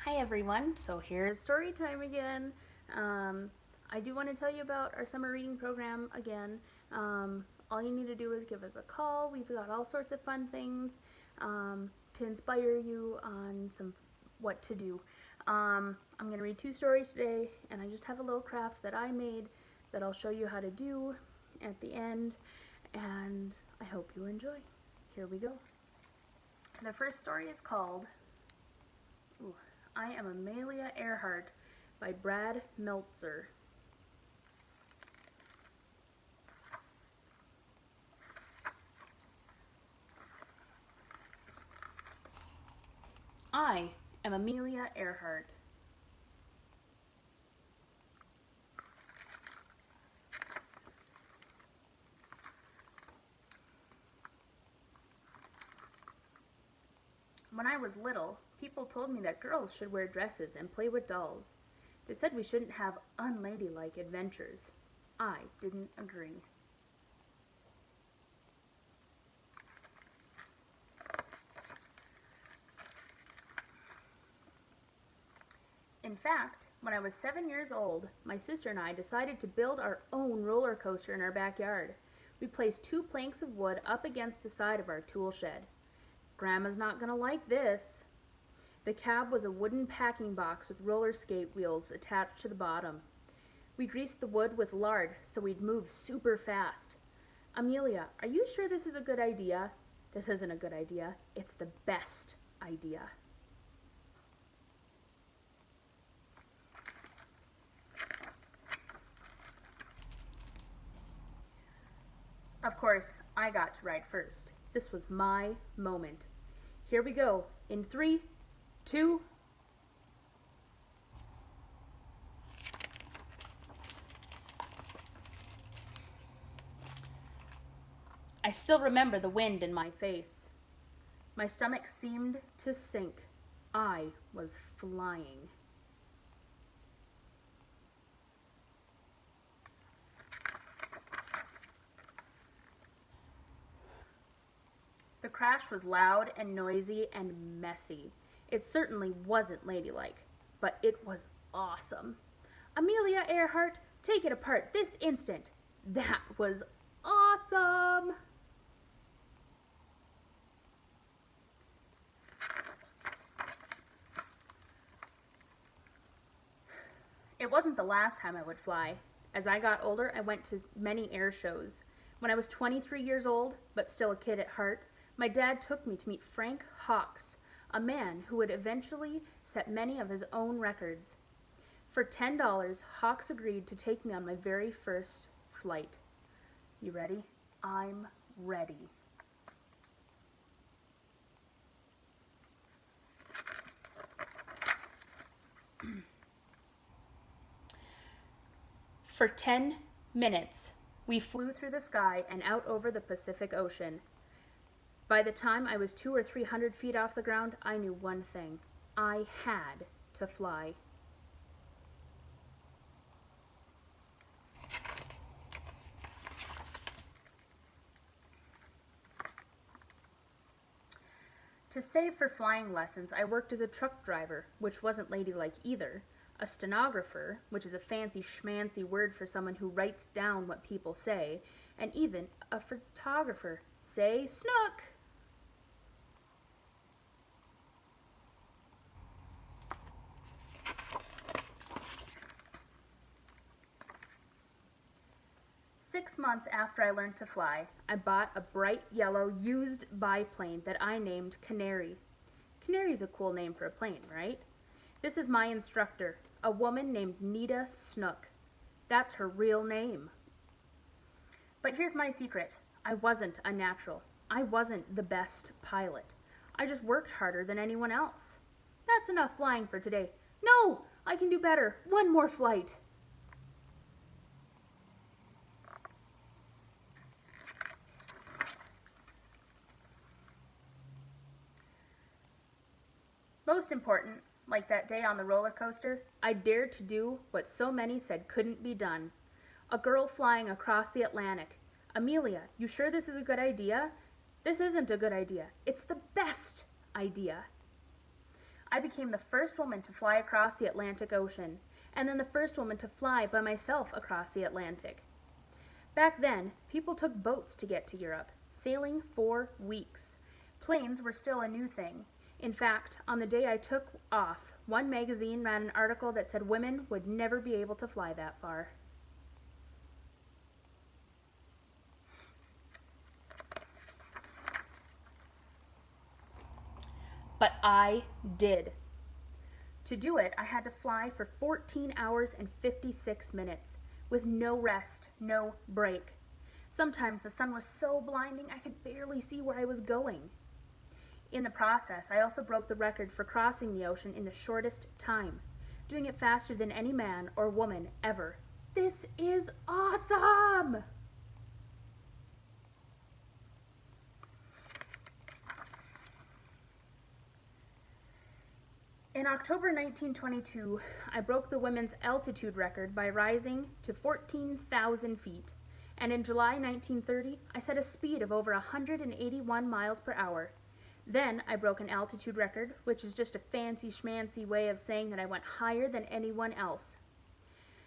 Hi everyone, so here's story time again. I do want to tell you about our summer reading program again. All you need to do is give us a call. We've got all sorts of fun things to inspire you on what to do. I'm going to read 2 stories today, and I just have a little craft that I made that I'll show you how to do at the end, and I hope you enjoy. Here we go. The first story is called I Am Amelia Earhart by Brad Meltzer. I am Amelia Earhart. When I was little, people told me that girls should wear dresses and play with dolls. They said we shouldn't have unladylike adventures. I didn't agree. In fact, when I was 7 years old, my sister and I decided to build our own roller coaster in our backyard. We placed 2 planks of wood up against the side of our tool shed. Grandma's not gonna like this. The cab was a wooden packing box with roller skate wheels attached to the bottom. We greased the wood with lard so we'd move super fast. Amelia, are you sure this is a good idea? This isn't a good idea. It's the best idea. Of course, I got to ride first. This was my moment. Here we go. In 3, 2. I still remember the wind in my face. My stomach seemed to sink. I was flying. The crash was loud and noisy and messy. It certainly wasn't ladylike, but it was awesome. Amelia Earhart, take it apart this instant. That was awesome! It wasn't the last time I would fly. As I got older, I went to many air shows. When I was 23 years old, but still a kid at heart, my dad took me to meet Frank Hawks, a man who would eventually set many of his own records. For $10, Hawks agreed to take me on my very first flight. You ready? I'm ready. For 10 minutes, we flew through the sky and out over the Pacific Ocean. By the time I was 200 or 300 feet off the ground, I knew one thing. I had to fly. To save for flying lessons, I worked as a truck driver, which wasn't ladylike either, a stenographer, which is a fancy schmancy word for someone who writes down what people say, and even a photographer. Say, snook! Six months after I learned to fly, I bought a bright yellow used biplane that I named Canary. Canary's a cool name for a plane, right? This is my instructor, a woman named Nita Snook. That's her real name. But here's my secret. I wasn't a natural. I wasn't the best pilot. I just worked harder than anyone else. That's enough flying for today. No, I can do better. One more flight. Most important, like that day on the roller coaster, I dared to do what so many said couldn't be done. A girl flying across the Atlantic. Amelia, you sure this is a good idea? This isn't a good idea. It's the best idea. I became the first woman to fly across the Atlantic Ocean, and then the first woman to fly by myself across the Atlantic. Back then, people took boats to get to Europe, sailing for weeks. Planes were still a new thing. In fact, on the day I took off, one magazine ran an article that said women would never be able to fly that far. But I did. To do it, I had to fly for 14 hours and 56 minutes, with no rest, no break. Sometimes the sun was so blinding I could barely see where I was going. In the process, I also broke the record for crossing the ocean in the shortest time, doing it faster than any man or woman ever. This is awesome! In October 1922, I broke the women's altitude record by rising to 14,000 feet, and in July 1930, I set a speed of over 181 miles per hour. Then I broke an altitude record, which is just a fancy schmancy way of saying that I went higher than anyone else.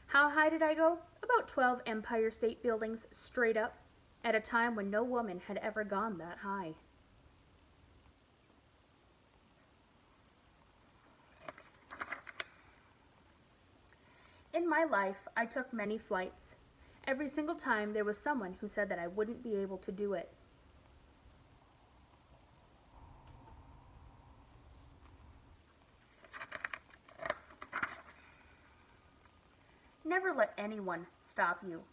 How high did I go? About 12 Empire State Buildings straight up, at a time when no woman had ever gone that high. In my life, I took many flights. Every single time there was someone who said that I wouldn't be able to do it. Never let anyone stop you.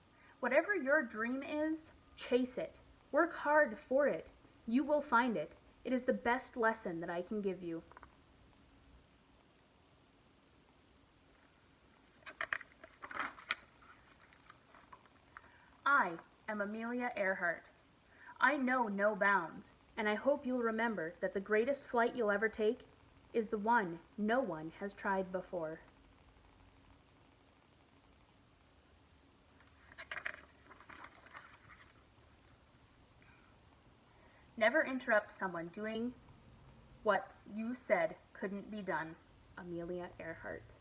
Whatever your dream is, chase it. Work hard for it. You will find it. It is the best lesson that I can give you. I am Amelia Earhart. I know no bounds, and I hope you'll remember that the greatest flight you'll ever take is the one no one has tried before. Never interrupt someone doing what you said couldn't be done. Amelia Earhart.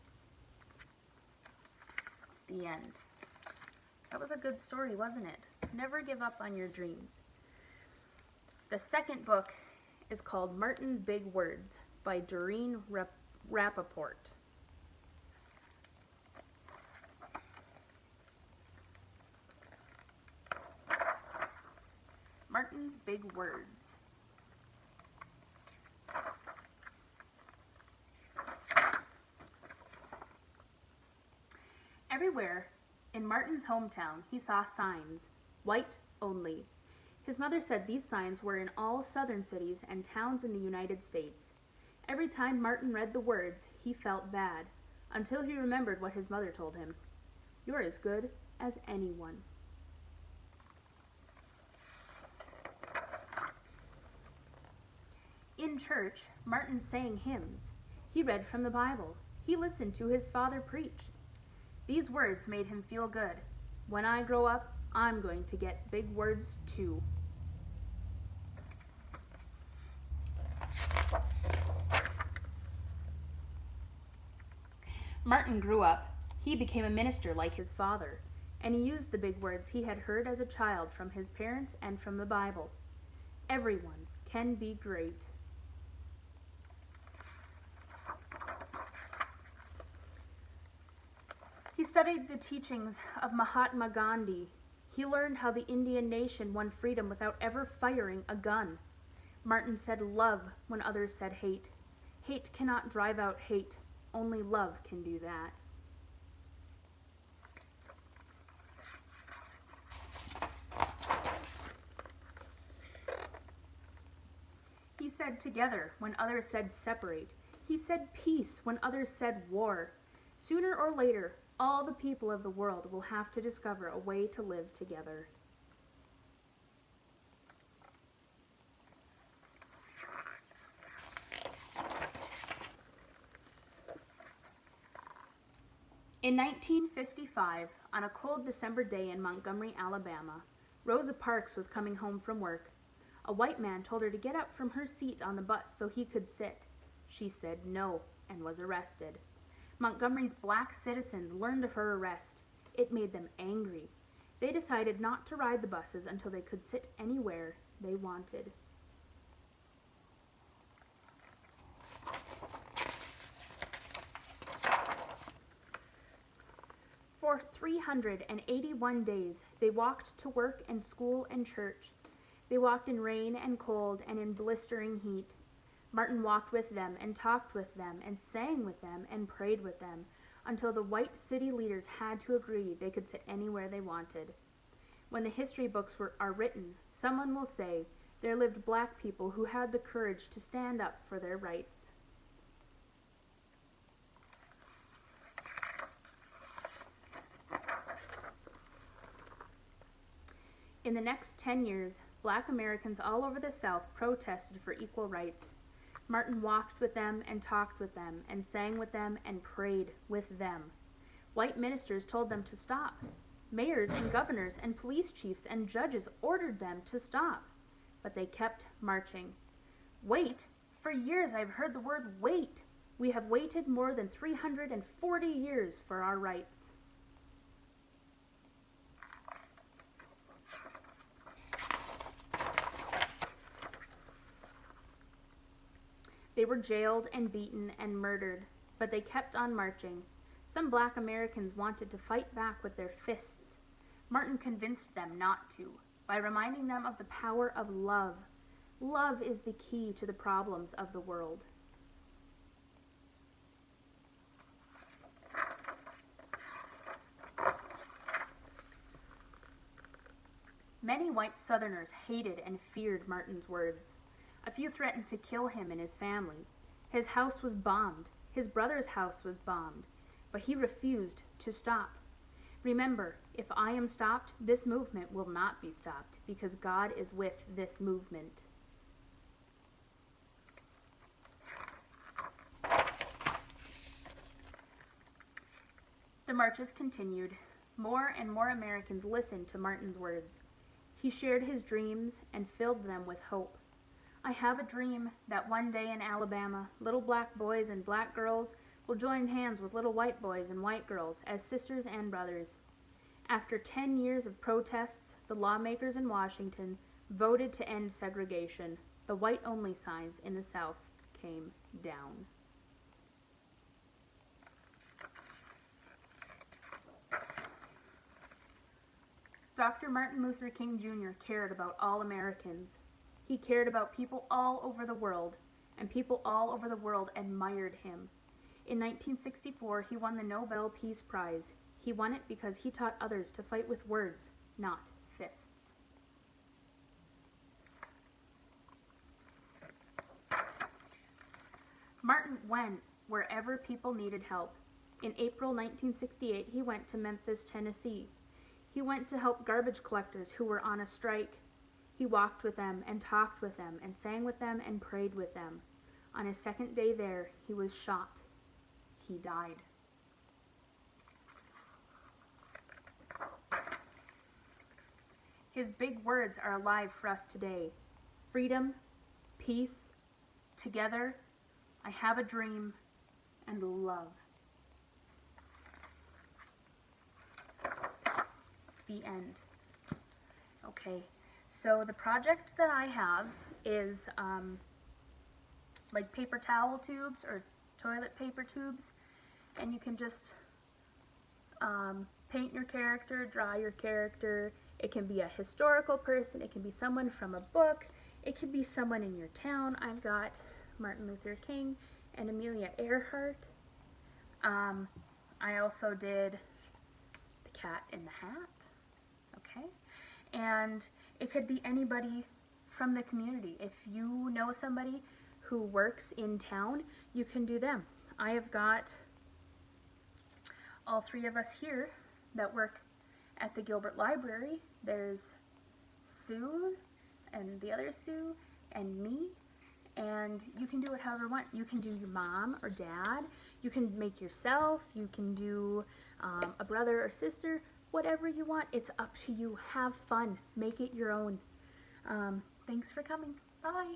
The end. That was a good story, wasn't it? Never give up on your dreams. The second book is called Martin's Big Words by Doreen Rappaport. Martin's Big Words. Everywhere in Martin's hometown, he saw signs, white only. His mother said these signs were in all southern cities and towns in the United States. Every time Martin read the words, he felt bad, until he remembered what his mother told him. You're as good as anyone. In church, Martin sang hymns. He read from the Bible. He listened to his father preach. These words made him feel good. When I grow up, I'm going to get big words too. Martin grew up. He became a minister like his father, and he used the big words he had heard as a child from his parents and from the Bible. Everyone can be great. He studied the teachings of Mahatma Gandhi. He learned how the Indian nation won freedom without ever firing a gun. Martin said love when others said hate. Hate cannot drive out hate. Only love can do that. He said together when others said separate. He said peace when others said war. Sooner or later, all the people of the world will have to discover a way to live together. In 1955, on a cold December day in Montgomery, Alabama, Rosa Parks was coming home from work. A white man told her to get up from her seat on the bus so he could sit. She said no and was arrested. Montgomery's black citizens learned of her arrest. It made them angry. They decided not to ride the buses until they could sit anywhere they wanted. For 381 days, they walked to work and school and church. They walked in rain and cold and in blistering heat. Martin walked with them and talked with them and sang with them and prayed with them until the white city leaders had to agree they could sit anywhere they wanted. When the history books are written, someone will say there lived black people who had the courage to stand up for their rights. In the next 10 years, black Americans all over the South protested for equal rights. Martin walked with them and talked with them and sang with them and prayed with them. White ministers told them to stop. Mayors and governors and police chiefs and judges ordered them to stop. But they kept marching. Wait! For years I've heard the word wait. We have waited more than 340 years for our rights. They were jailed and beaten and murdered, but they kept on marching. Some black Americans wanted to fight back with their fists. Martin convinced them not to, by reminding them of the power of love. Love is the key to the problems of the world. Many white Southerners hated and feared Martin's words. A few threatened to kill him and his family. His house was bombed. His brother's house was bombed. But he refused to stop. Remember, if I am stopped, this movement will not be stopped, because God is with this movement. The marches continued. More and more Americans listened to Martin's words. He shared his dreams and filled them with hope. I have a dream that one day in Alabama, little black boys and black girls will join hands with little white boys and white girls as sisters and brothers. After 10 years of protests, the lawmakers in Washington voted to end segregation. The white-only signs in the South came down. Dr. Martin Luther King Jr. cared about all Americans. He cared about people all over the world, and people all over the world admired him. In 1964, he won the Nobel Peace Prize. He won it because he taught others to fight with words, not fists. Martin went wherever people needed help. In April 1968, he went to Memphis, Tennessee. He went to help garbage collectors who were on a strike. He walked with them and talked with them and sang with them and prayed with them. On his second day there, he was shot. He died. His big words are alive for us today. Freedom, peace, together, I have a dream, and love. The end. Okay, so the project that I have is like paper towel tubes or toilet paper tubes, and you can just paint your character, draw your character. It can be a historical person, it can be someone from a book, it could be someone in your town. I've got Martin Luther King and Amelia Earhart. I also did the Cat in the Hat, okay? And it could be anybody from the community. If you know somebody who works in town, you can do them. I have got all three of us here that work at the Gilbert Library. There's Sue and the other Sue and me, and you can do it however you want. You can do your mom or dad, you can make yourself, you can do a brother or sister, whatever you want. It's up to you. Have fun. Make it your own. Thanks for coming. Bye.